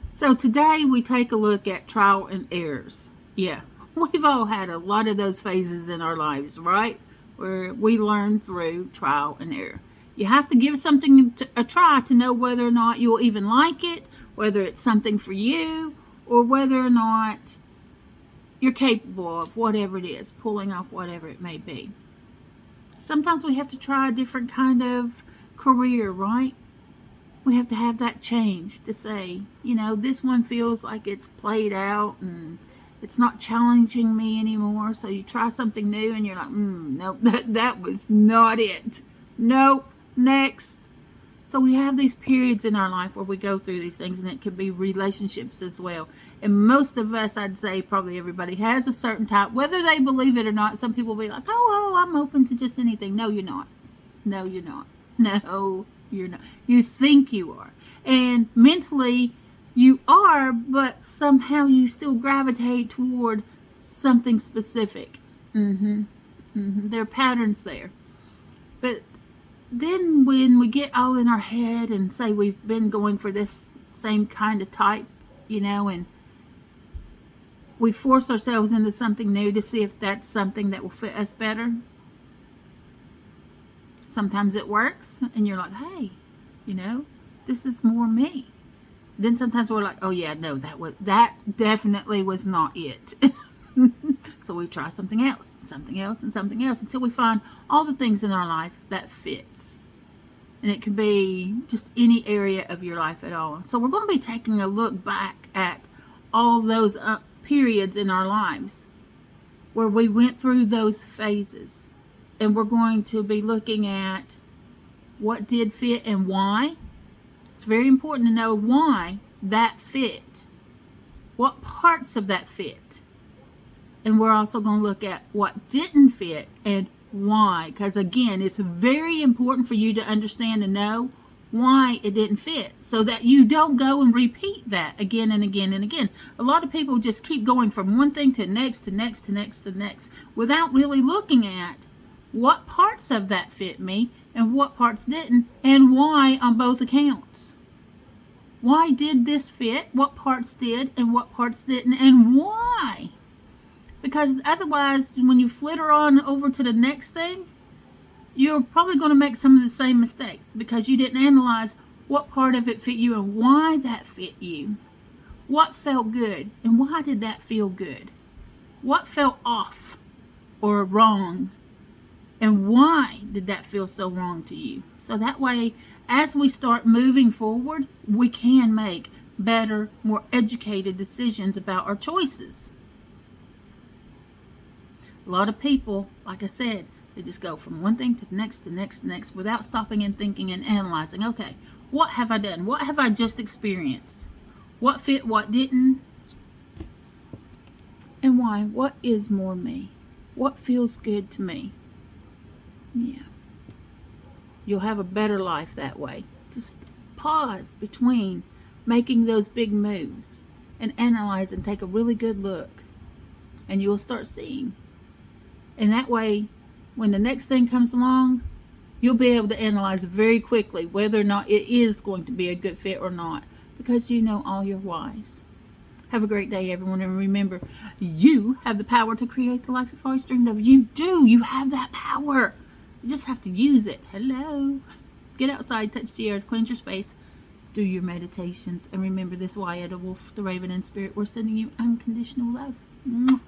So today we take a look at trial and errors. Yeah, we've all had a lot of those phases in our lives, right? Where we learn through trial and error. You have to give something a try to know whether or not you'll even like it, whether it's something for you, or whether or not you're capable of whatever it is, pulling off whatever it may be. Sometimes we have to try a different kind of career, right? We have to have that change to say, this one feels like it's played out and it's not challenging me anymore. So you try something new and you're like, nope, that was not it. Nope, next. So we have these periods in our life where we go through these things, and it could be relationships as well. And most of us, I'd say probably everybody, has a certain type, whether they believe it or not. Some people will be like, oh, I'm open to just anything. No, you're not. No, you're not. No, you're not. You think you are. And mentally, you are, but somehow you still gravitate toward something specific. There are patterns there. But then when we get all in our head and say we've been going for this same kind of type, and we force ourselves into something new to see if that's something that will fit us better. Sometimes it works and you're like, hey, this is more me. Then sometimes we're like, oh yeah, no, that definitely was not it. So we try something else, and something else, and something else until we find all the things in our life that fits. And it could be just any area of your life at all. So we're going to be taking a look back at all those periods in our lives where we went through those phases. And we're going to be looking at what did fit and why. It's very important to know why that fit. What parts of that fit. And we're also going to look at what didn't fit and why. Because again, it's very important for you to understand and know why it didn't fit, so that you don't go and repeat that again and again and again. A lot of people just keep going from one thing to next, to next, to next, to next, without really looking at what parts of that fit me and what parts didn't, and why on both accounts. Why did this fit? What parts did and what parts didn't, and why? Because otherwise, when you flitter on over to the next thing, you're probably going to make some of the same mistakes because you didn't analyze what part of it fit you and why that fit you. What felt good and why did that feel good? What felt off or wrong? And why did that feel so wrong to you? So that way, as we start moving forward, we can make better, more educated decisions about our choices. A lot of people, like I said, they just go from one thing to the next, to the next, to the next, without stopping and thinking and analyzing. Okay, what have I done? What have I just experienced? What fit, what didn't? And why? What is more me? What feels good to me? Yeah. You'll have a better life that way. Just pause between making those big moves and analyze and take a really good look. And you'll start seeing. And that way, when the next thing comes along, you'll be able to analyze very quickly whether or not it is going to be a good fit or not, because you know all your whys. Have a great day, everyone, and remember, you have the power to create the life you've always dreamed of. You do. You have that power. You just have to use it. Hello. Get outside, touch the earth, cleanse your space, do your meditations, and remember this, Wyatt, a wolf, the raven, and spirit, we're sending you unconditional love. Mwah.